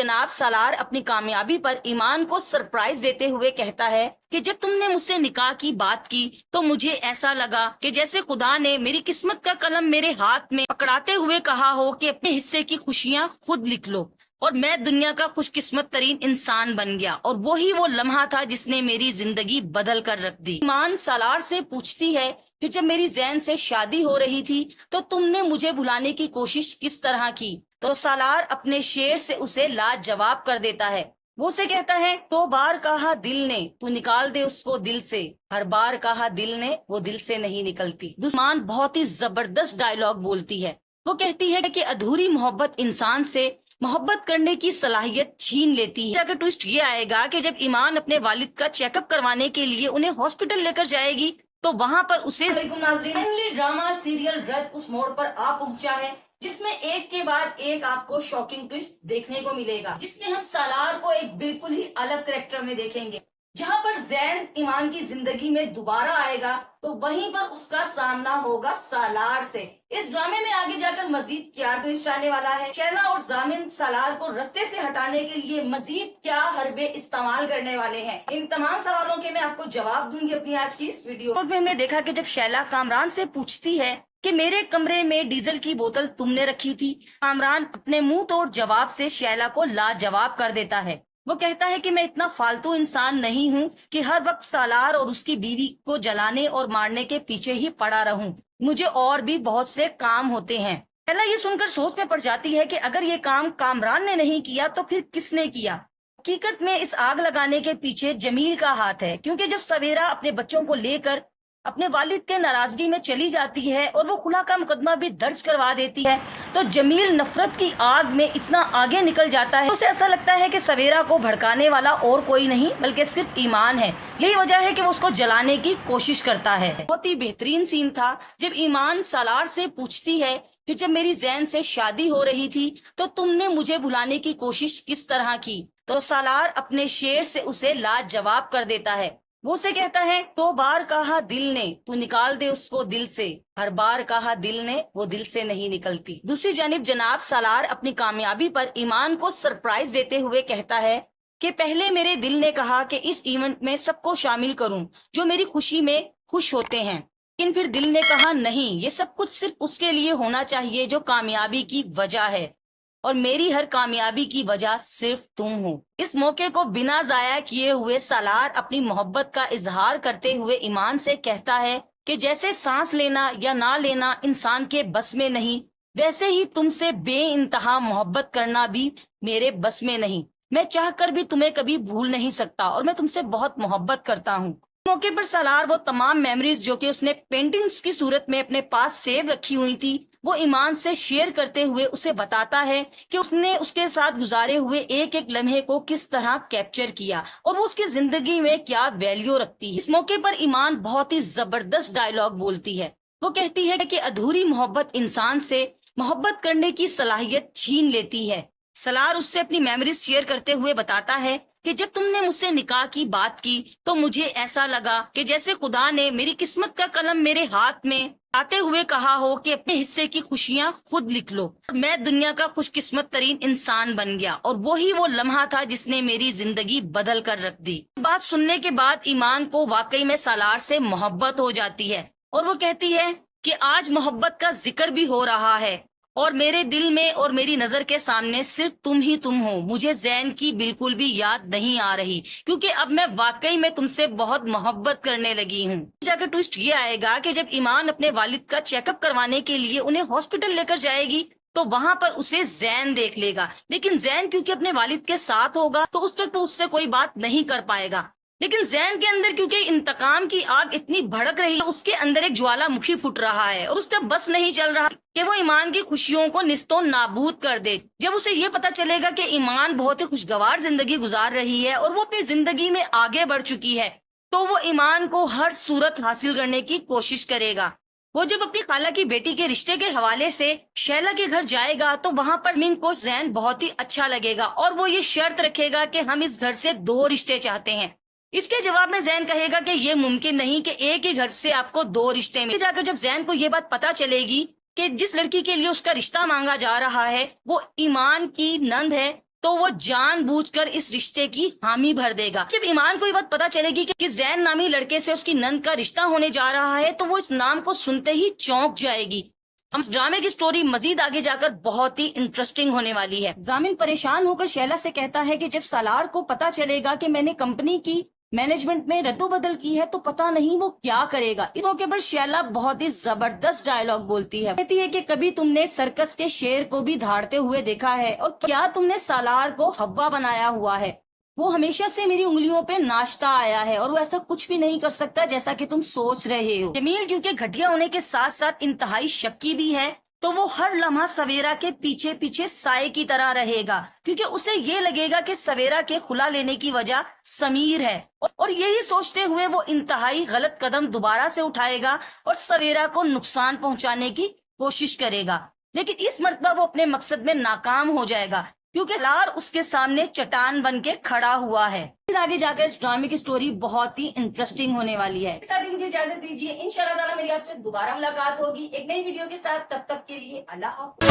जनाब सालार अपनी कामयाबी पर ईमान को सरप्राइज देते हुए कहता है कि जब तुमने मुझसे निकाह की बात की तो मुझे ऐसा लगा कि जैसे खुदा ने मेरी किस्मत का कलम मेरे हाथ में पकड़ाते हुए कहा हो कि अपने हिस्से की खुशियां खुद लिख लो, और मैं दुनिया का खुशकिस्मत तरीन इंसान बन गया, और वही वो लम्हा था जिसने मेरी जिंदगी बदल कर रख दी। ईमान सालार से पूछती है कि जब मेरी जैन से शादी हो रही थी तो तुमने मुझे भुलाने की कोशिश किस तरह की? तो सालार अपने शेर से उसे लाजवाब कर देता है। वो उसे कहता है, तो बार कहा दिल ने तू निकाल दे उसको दिल से, हर बार कहा दिल ने वो दिल से नहीं निकलती। ईमान बहुत ही जबरदस्त डायलॉग बोलती है। वो कहती है कि अधूरी मोहब्बत इंसान से मोहब्बत करने की सलाहियत छीन लेती है। जाकर ट्विस्ट ये आएगा कि जब ईमान अपने वालिद का चेकअप करवाने के लिए उन्हें हॉस्पिटल लेकर जाएगी तो वहाँ पर उसे ड्रामा सीरियल रद उस मोड़ पर आ पहुंचा है जिसमें एक के बाद एक आपको शॉकिंग ट्विस्ट देखने को मिलेगा, जिसमें हम सालार को एक बिल्कुल ही अलग कैरेक्टर में देखेंगे। जहाँ पर जैन ईमान की जिंदगी में दोबारा आएगा तो वहीं पर उसका सामना होगा सालार से। इस ड्रामे में आगे जाकर मजीद क्या ट्विस्ट आने वाला है, शैला और जामिन सालार को रास्ते से हटाने के लिए मजीद क्या हरबे इस्तेमाल करने वाले हैं, इन तमाम सवालों के मैं आपको जवाब दूंगी अपनी आज की इस वीडियो में। हमने देखा कि जब शैला कामरान से पूछती है कि मेरे कमरे में डीजल की बोतल तुमने रखी थी, कामरान अपने मुंह तोड़ जवाब से शैला को लाजवाब कर देता है। वो कहता है कि मैं इतना फालतू इंसान नहीं हूँ कि हर वक्त सालार और उसकी बीवी को जलाने और मारने के पीछे ही पड़ा रहूं। मुझे और भी बहुत से काम होते हैं। शैला ये सुनकर सोच में पड़ जाती है कि अगर ये काम कामरान ने नहीं किया तो फिर किसने किया। हकीकत में इस आग लगाने के पीछे जमील का हाथ है, क्योंकि जब सवेरा अपने बच्चों को लेकर अपने वालिद के नाराजगी में चली जाती है और वो खुला का मुकदमा भी दर्ज करवा देती है तो जमील नफरत की आग में इतना आगे निकल जाता है, उसे ऐसा लगता है कि सवेरा को भड़काने वाला और कोई नहीं बल्कि सिर्फ ईमान है। यही वजह है कि वो उसको जलाने की कोशिश करता है। बहुत ही बेहतरीन सीन था जब ईमान सालार से पूछती है कि जब मेरी जैन से शादी हो रही थी तो तुमने मुझे भुलाने की कोशिश किस तरह की? तो सालार अपने शेर से उसे लाजवाब कर देता है। वो उसे कहता है, तो बार कहा दिल ने तू निकाल दे उसको दिल से, हर बार कहा दिल ने वो दिल से नहीं निकलती। दूसरी जानिब जनाब सालार अपनी कामयाबी पर ईमान को सरप्राइज देते हुए कहता है कि पहले मेरे दिल ने कहा कि इस इवेंट में सबको शामिल करूं जो मेरी खुशी में खुश होते हैं, लेकिन फिर दिल ने कहा नहीं, ये सब कुछ सिर्फ उसके लिए होना चाहिए जो कामयाबी की वजह है, और मेरी हर कामयाबी की वजह सिर्फ तुम हो। इस मौके को बिना जाया किए हुए सालार अपनी मोहब्बत का इजहार करते हुए ईमान से कहता है कि जैसे सांस लेना या ना लेना इंसान के बस में नहीं, वैसे ही तुमसे बेइंतहा मोहब्बत करना भी मेरे बस में नहीं। मैं चाहकर भी तुम्हें कभी भूल नहीं सकता और मैं तुमसे बहुत मोहब्बत करता हूँ। मौके पर सालार वो तमाम मेमोरीज जो कि उसने पेंटिंग्स की सूरत में अपने पास सेव रखी हुई थी वो ईमान से शेयर करते हुए उसे बताता है कि उसने उसके साथ गुजारे हुए एक एक लम्हे को किस तरह कैप्चर किया और वो उसकी जिंदगी में क्या वैल्यू रखती है। इस मौके पर ईमान बहुत ही जबरदस्त डायलॉग बोलती है। वो कहती है कि अधूरी मोहब्बत इंसान से मोहब्बत करने की सलाहियत छीन लेती है। सालार उससे अपनी मेमोरीज शेयर करते हुए बताता है कि जब तुमने मुझसे निकाह की बात की तो मुझे ऐसा लगा कि जैसे खुदा ने मेरी किस्मत का कलम मेरे हाथ में आते हुए कहा हो कि अपने हिस्से की खुशियां खुद लिख लो, और मैं दुनिया का खुशकिस्मत तरीन इंसान बन गया, और वही वो लम्हा था जिसने मेरी जिंदगी बदल कर रख दी। बात सुनने के बाद ईमान को वाकई में सालार से मोहब्बत हो जाती है और वो कहती है कि आज मोहब्बत का जिक्र भी हो रहा है और मेरे दिल में और मेरी नजर के सामने सिर्फ तुम ही तुम हो। मुझे जैन की बिल्कुल भी याद नहीं आ रही, क्योंकि अब मैं वाकई में तुमसे बहुत मोहब्बत करने लगी हूँ। जाकर ट्विस्ट ये आएगा कि जब ईमान अपने वालिद का चेकअप करवाने के लिए उन्हें हॉस्पिटल लेकर जाएगी तो वहाँ पर उसे जैन देख लेगा, लेकिन जैन क्योंकि अपने वालिद के साथ होगा तो उस वक्त उससे कोई बात नहीं कर पाएगा। लेकिन जैन के अंदर क्योंकि इंतकाम की आग इतनी भड़क रही है, उसके अंदर एक ज्वालामुखी फुट रहा है और उसका बस नहीं चल रहा कि वो ईमान की खुशियों को निस्तो नाबूद कर दे। जब उसे ये पता चलेगा कि ईमान बहुत ही खुशगवार जिंदगी गुजार रही है और वो अपनी जिंदगी में आगे बढ़ चुकी है तो वो ईमान को हर सूरत हासिल करने की कोशिश करेगा। वो जब अपनी खाला की बेटी के रिश्ते के हवाले से शैला के घर जाएगा तो वहाँ पर मीन को जैन बहुत ही अच्छा लगेगा और वो ये शर्त रखेगा कि हम इस घर से 2 रिश्ते चाहते हैं। इसके जवाब में जैन कहेगा कि ये मुमकिन नहीं कि एक ही घर से आपको 2 रिश्ते मिले। जाकर जब जैन को ये बात पता चलेगी कि जिस लड़की के लिए उसका रिश्ता मांगा जा रहा है वो ईमान की नंद है تو وہ جان بوجھ کر اس رشتے کی حامی بھر دے گا۔ جب ایمان کو یہ بات پتا چلے گی کہ زین نامی لڑکے سے اس کی نند کا رشتہ ہونے جا رہا ہے تو وہ اس نام کو سنتے ہی چونک جائے گی۔ اس ڈرامے کی سٹوری مزید آگے جا کر بہت ہی انٹرسٹنگ ہونے والی ہے۔ زامن پریشان ہو کر شیلا سے کہتا ہے کہ جب سالار کو پتا چلے گا کہ میں نے کمپنی کی مینجمنٹ میں رد و بدل کی ہے تو پتہ نہیں وہ کیا کرے گا۔ اس موقع پر شیلا بہت ہی زبردست ڈائلاگ بولتی ہے، کہتی ہے کہ کبھی تم نے سرکس کے شیر کو بھی دھاڑتے ہوئے دیکھا ہے، اور کیا تم نے سالار کو ہوا بنایا ہوا ہے؟ وہ ہمیشہ سے میری انگلیوں پہ ناچتا آیا ہے اور وہ ایسا کچھ بھی نہیں کر سکتا جیسا کہ تم سوچ رہے ہو۔ جمیل کیونکہ گھٹیا ہونے کے ساتھ ساتھ انتہائی شکی بھی ہے تو وہ ہر لمحہ سویرا کے پیچھے پیچھے سائے کی طرح رہے گا، کیونکہ اسے یہ لگے گا کہ سویرا کے خلا لینے کی وجہ سمیر ہے، اور یہی سوچتے ہوئے وہ انتہائی غلط قدم دوبارہ سے اٹھائے گا اور سویرا کو نقصان پہنچانے کی کوشش کرے گا، لیکن اس مرتبہ وہ اپنے مقصد میں ناکام ہو جائے گا کیونکہ سالار اس کے سامنے چٹان بن کے کھڑا ہوا ہے۔ آگے جا کر اس ڈرامے کی سٹوری بہت ہی انٹرسٹنگ ہونے والی ہے۔ اس کے ساتھ مجھے اجازت دیجیے، انشاءاللہ تعالی میری آپ سے دوبارہ ملاقات ہوگی ایک نئی ویڈیو کے ساتھ، تب تک کے لیے اللہ حافظ۔